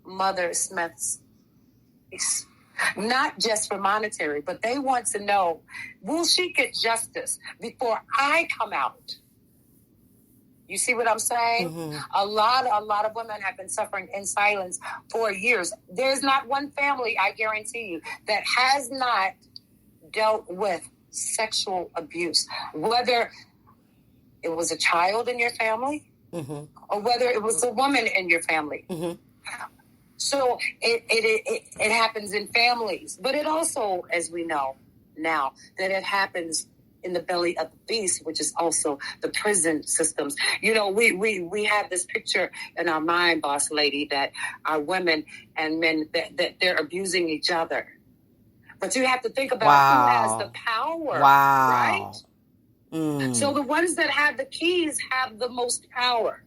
Mother Smith's case. Not just for monetary, but they want to know, will she get justice before I come out? You see what I'm saying? Mm-hmm. A lot of women have been suffering in silence for years. There's not one family, I guarantee you, that has not dealt with sexual abuse, whether it was a child in your family, mm-hmm. or whether it was a woman in your family. Mm-hmm. So it happens in families, but it also, as we know now, that it happens in the belly of the beast, which is also the prison systems. You know, we have this picture in our mind, boss lady, that our women and men, that they're abusing each other. But you have to think about who has the power, right? So the ones that have the keys have the most power.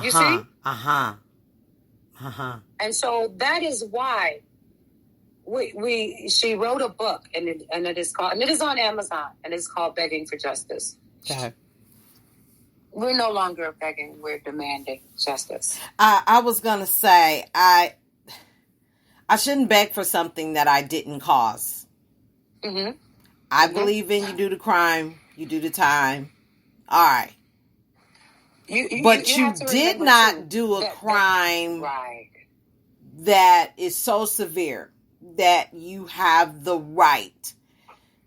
You see? And so that is why she wrote a book, and it is on Amazon, and it's called Begging for Justice. Okay. We're no longer begging, we're demanding justice. I was gonna say I shouldn't beg for something that I didn't cause. Mm-hmm. I believe in you do the crime, you do the time. All right. You did not do a crime that is so severe that you have the right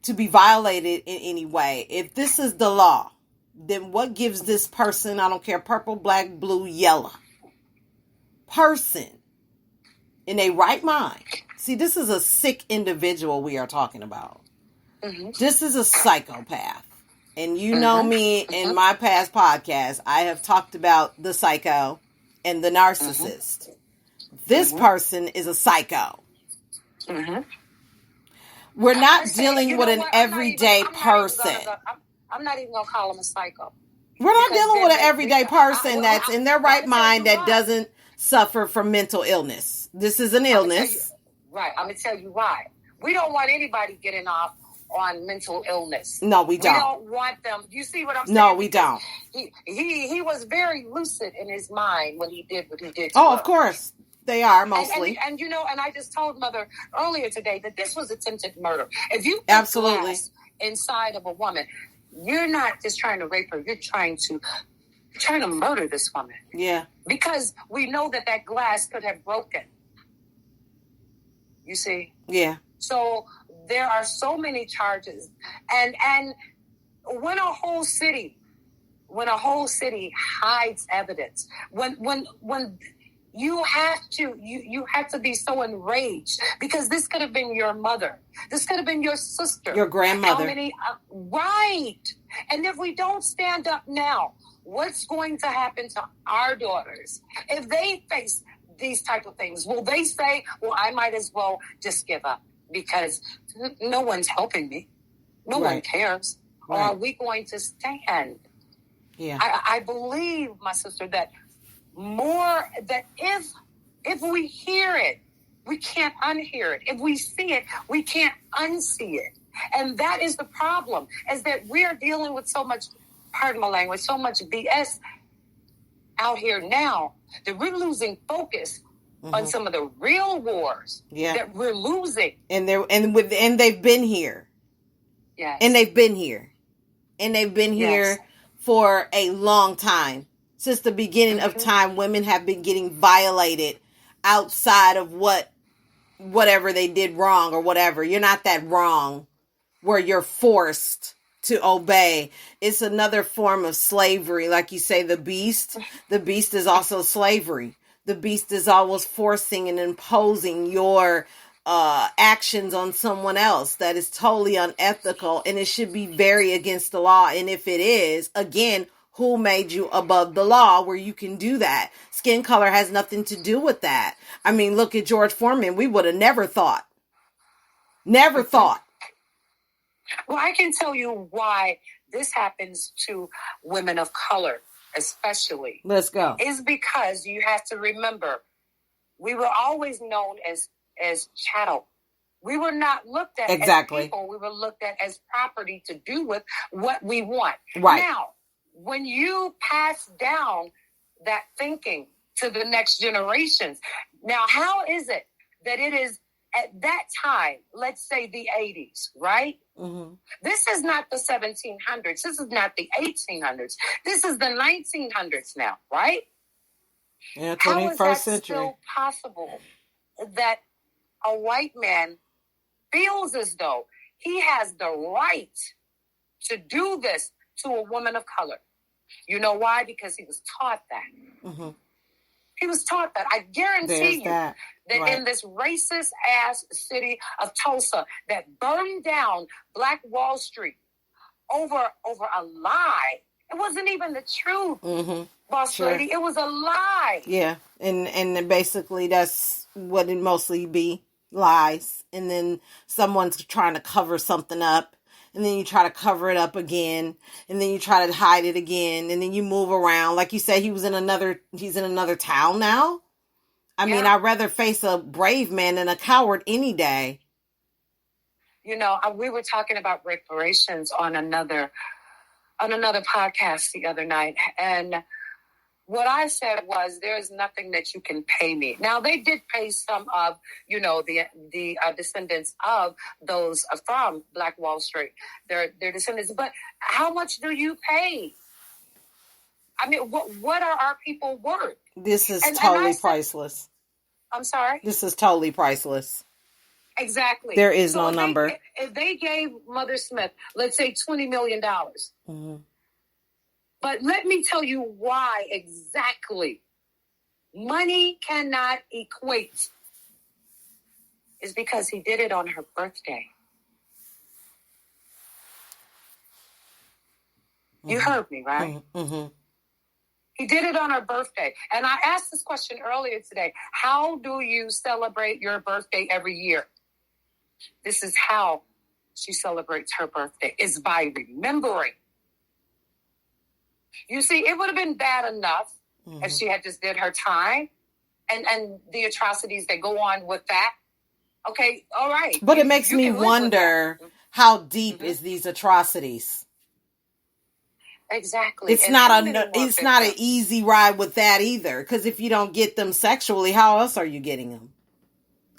to be violated in any way. If this is the law, then what gives this person, I don't care, purple, black, blue, yellow, person in a right mind? See, this is a sick individual we are talking about. Mm-hmm. This is a psychopath. And you know me in my past podcasts, I have talked about the psycho and the narcissist. This person is a psycho. We're not dealing with an everyday person. I'm not even going to call him a psycho. We're not dealing with an everyday person that's in their right mind that doesn't suffer from mental illness. This is an illness. Right. I'm going to tell you why. We don't want anybody getting off on mental illness. No, we don't. We don't want them. You see what I'm saying? No, we don't. He was very lucid in his mind when he did what he did. Oh, of course. They are mostly. And you know, and I just told Mother earlier today that this was attempted murder. If you put absolutely glass inside of a woman, you're not just trying to rape her, you're trying to murder this woman. Yeah. Because we know that glass could have broken. You see? Yeah. So there are so many charges, and when a whole city hides evidence, when you have to be so enraged, because this could have been your mother, this could have been your sister, your grandmother. Right? And if we don't stand up now, what's going to happen to our daughters if they face these type of things? Will they say, "Well, I might as well just give up because no one's helping me. No one cares." Right. Or are we going to stand? Yeah. I believe, my sister, that if we hear it, we can't unhear it. If we see it, we can't unsee it. And that is the problem, is that we are dealing with so much, pardon my language, so much BS out here now that we're losing focus on some of the real wars that we're losing. And they've been here. Yes. And they've been here. And they've been here for a long time. Since the beginning of time, women have been getting violated outside of whatever they did wrong or whatever. You're not that wrong where you're forced to obey. It's another form of slavery. Like you say, the beast is also slavery. The beast is always forcing and imposing your actions on someone else. That is totally unethical, and it should be very against the law. And if it is, again, who made you above the law where you can do that? Skin color has nothing to do with that. I mean, look at George Foreman. We would have never thought. Never thought. Well, I can tell you why this happens to women of color, especially. Let's go. Is because you have to remember, we were always known as chattel. We were not looked at as people. We were looked at as property to do with what we want. Right. Now, when you pass down that thinking to the next generations. Now, how is it that it is at that time, let's say the 80s, right? Mm-hmm. This is not the 1700s. This is not the 1800s. This is the 1900s now, right? Yeah, 21st How is that century. still possible that a white man feels as though he has the right to do this to a woman of color? You know why? Because he was taught that. Mm-hmm. He was taught that. I guarantee that right. In this racist-ass city of Tulsa that burned down Black Wall Street over a lie. It wasn't even the truth, boss lady. It was a lie. Yeah, and basically that's what it mostly be, lies. And then someone's trying to cover something up. And then you try to cover it up again, and then you try to hide it again, and then you move around. Like you said, he's in another town now. I mean, I'd rather face a brave man than a coward any day. You know, we were talking about reparations on another podcast the other night, and what I said was, there's nothing that you can pay me. Now, they did pay some of, the descendants of those from Black Wall Street, their descendants. But how much do you pay? I mean, what are our people worth? This is totally priceless. I'm sorry? This is totally priceless. Exactly. There is no number. If they gave Mother Smith, let's say $20 million. Mm-hmm. But let me tell you why exactly money cannot equate. Is because he did it on her birthday. Mm-hmm. You heard me, right? Mm-hmm. He did it on her birthday. And I asked this question earlier today. How do you celebrate your birthday every year? This is how she celebrates her birthday, is by remembering. You see, it would have been bad enough if she had just did her time and the atrocities that go on with that. Okay, all right. But it makes me wonder how deep is these atrocities. Exactly. It's not an easy ride with that either. Because if you don't get them sexually, how else are you getting them?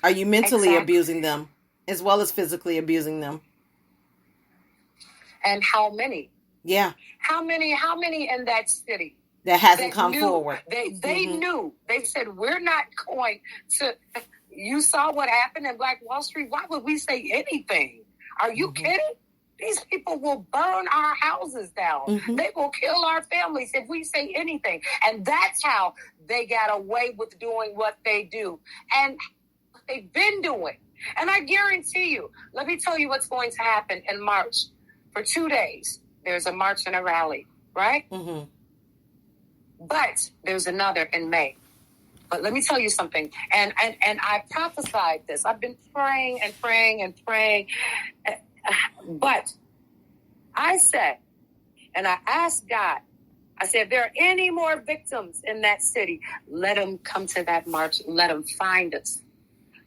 Are you mentally abusing them as well as physically abusing them? And how many? Yeah. How many in that city that hasn't come forward? They knew. They said, we're not going to. You saw what happened in Black Wall Street. Why would we say anything? Are you kidding? These people will burn our houses down. They will kill our families if we say anything. And that's how they got away with doing what they do. And they've been doing. And I guarantee you, let me tell you what's going to happen in March. For 2 days, there's a march and a rally, right? Mm-hmm. But there's another in May. But let me tell you something. And I prophesied this. I've been praying and praying and praying. But I said, and I asked God, I said, if there are any more victims in that city, let them come to that march. Let them find us.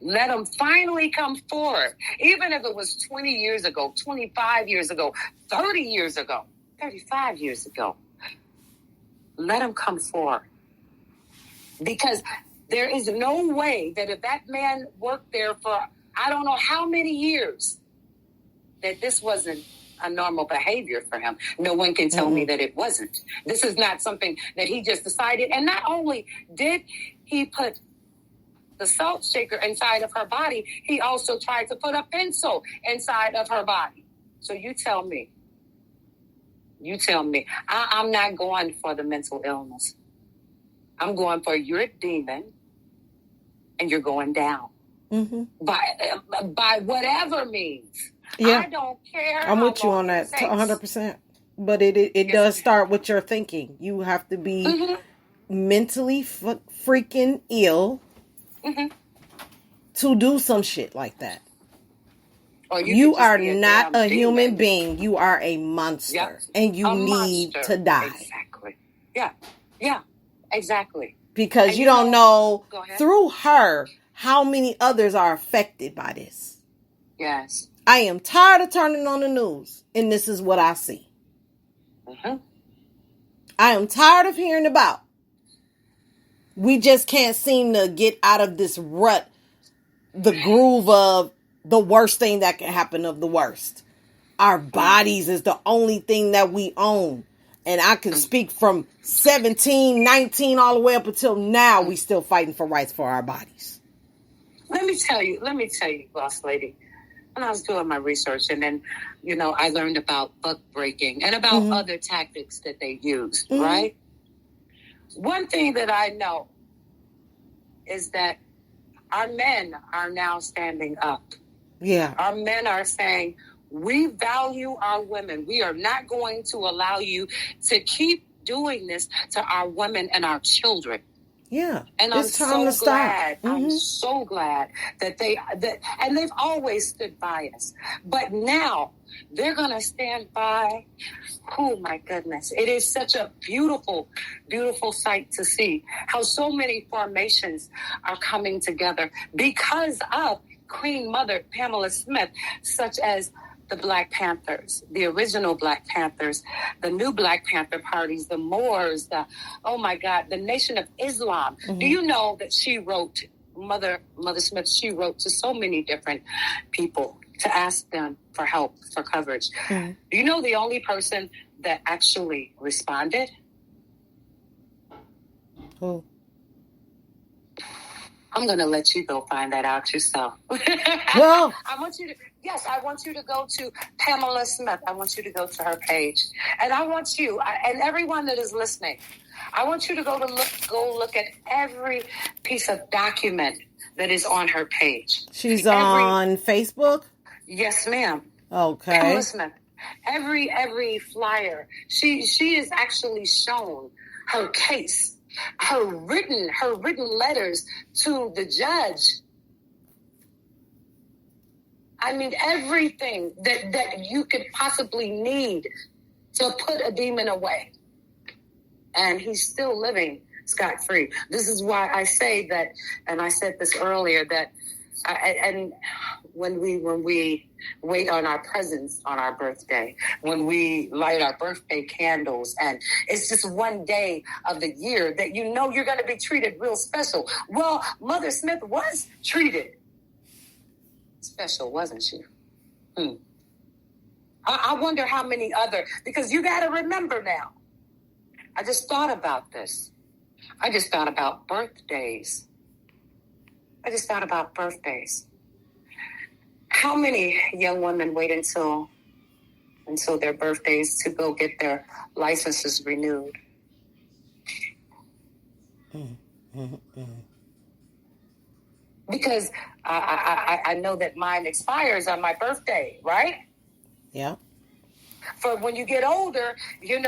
Let them finally come forward. Even if it was 20 years ago, 25 years ago, 30 years ago, 35 years ago. Let them come forward. Because there is no way that if that man worked there for I don't know how many years, that this wasn't a normal behavior for him. No one can tell me that it wasn't. This is not something that he just decided. And not only did he put the salt shaker inside of her body, he also tried to put a pencil inside of her body. So you tell me. I'm not going for the mental illness. I'm going for you're a demon and you're going down. Mm-hmm. By whatever means. Yeah. I don't care. I'm with you on that 100%. But it does start with your thinking. You have to be mentally freaking ill to do some shit like that. You are not a human being. You are a monster. Yep. And you need to die. Exactly. Yeah. Exactly. Because you don't know through her how many others are affected by this. Yes. I am tired of turning on the news, and this is what I see. I am tired of hearing about We just can't seem to get out of this rut, the groove of the worst thing that can happen of the worst. Our bodies is the only thing that we own. And I can speak from 17, 19, all the way up until now, we still fighting for rights for our bodies. Let me tell you, boss lady, when I was doing my research and then, I learned about buck breaking and about other tactics that they used, right? One thing that I know is that our men are now standing up. Yeah. Our men are saying, we value our women. We are not going to allow you to keep doing this to our women and our children. Yeah. And I'm so glad. I'm so glad that and they've always stood by us. But now they're going to stand by. Oh my goodness. It is such a beautiful, beautiful sight to see how so many formations are coming together because of Queen Mother Pamela Smith, such as the Black Panthers, the original Black Panthers, the new Black Panther parties, the Moors, the Nation of Islam. Do you know that she wrote, Mother Smith, she wrote to so many different people to ask them for help, for coverage. Do you know the only person that actually responded? Who? I'm going to let you go find that out yourself. Well, I want you to go to Pamela Smith. I want you to go to her page. And I want you, and everyone that is listening, I want you to go look at every piece of document that is on her page. She's on Facebook? Yes, ma'am. Okay. Pamela Smith. Every flyer. She is actually shown her case. Her written letters to the judge. I mean, everything that you could possibly need to put a demon away. And he's still living scot-free. This is why I say that, and I said this earlier, that and when we wait on our presents on our birthday, when we light our birthday candles, and it's just one day of the year that you're going to be treated real special. Well, Mother Smith was treated special, wasn't she? I wonder how many other, because you got to remember now, I just thought about this. I just thought about birthdays. How many young women wait until their birthdays to go get their licenses renewed? Because I know that mine expires on my birthday, right? Yeah. For when you get older, you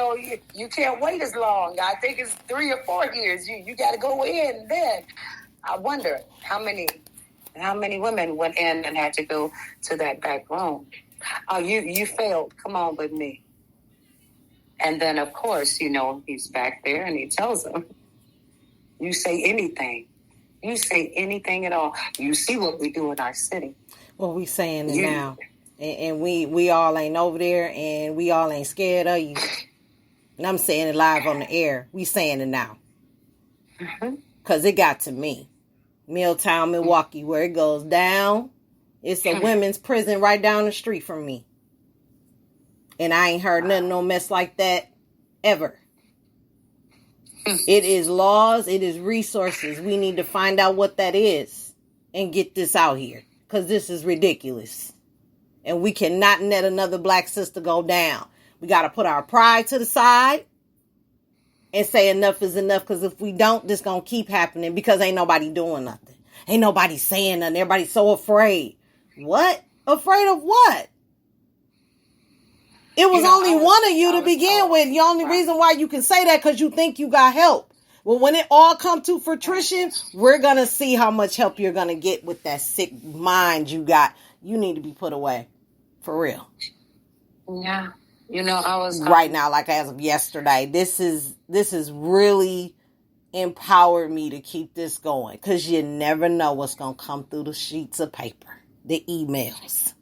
can't wait as long. I think it's 3 or 4 years. You got to go in then. I wonder how many women went in and had to go to that back room. Oh, you failed. Come on with me. And then, of course, he's back there and he tells them, you say anything. You say anything at all. You see what we do in our city. Well, we saying it now. And we all ain't over there and we all ain't scared of you. And I'm saying it live on the air. We saying it now. Because it got to me. Milltown, Milwaukee, where it goes down. It's a women's prison right down the street from me. And I ain't heard nothing, no mess like that ever. It is laws. It is resources. We need to find out what that is and get this out here. Because this is ridiculous. And we cannot let another black sister go down. We got to put our pride to the side and say enough is enough. Because if we don't, this going to keep happening because ain't nobody doing nothing. Ain't nobody saying nothing. Everybody's so afraid. What? Afraid of what? It was only one of you to begin with. The only reason why you can say that because you think you got help. Well, when it all comes to fruition, we're going to see how much help you're going to get with that sick mind you got. You need to be put away. For real. Yeah. I was... right now, like as of yesterday, this is really empowered me to keep this going. Because you never know what's going to come through the sheets of paper. The emails.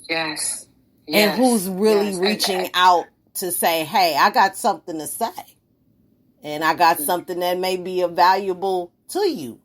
Yes. And who's really reaching out to say, hey, I got something to say. And I got something that may be a valuable to you.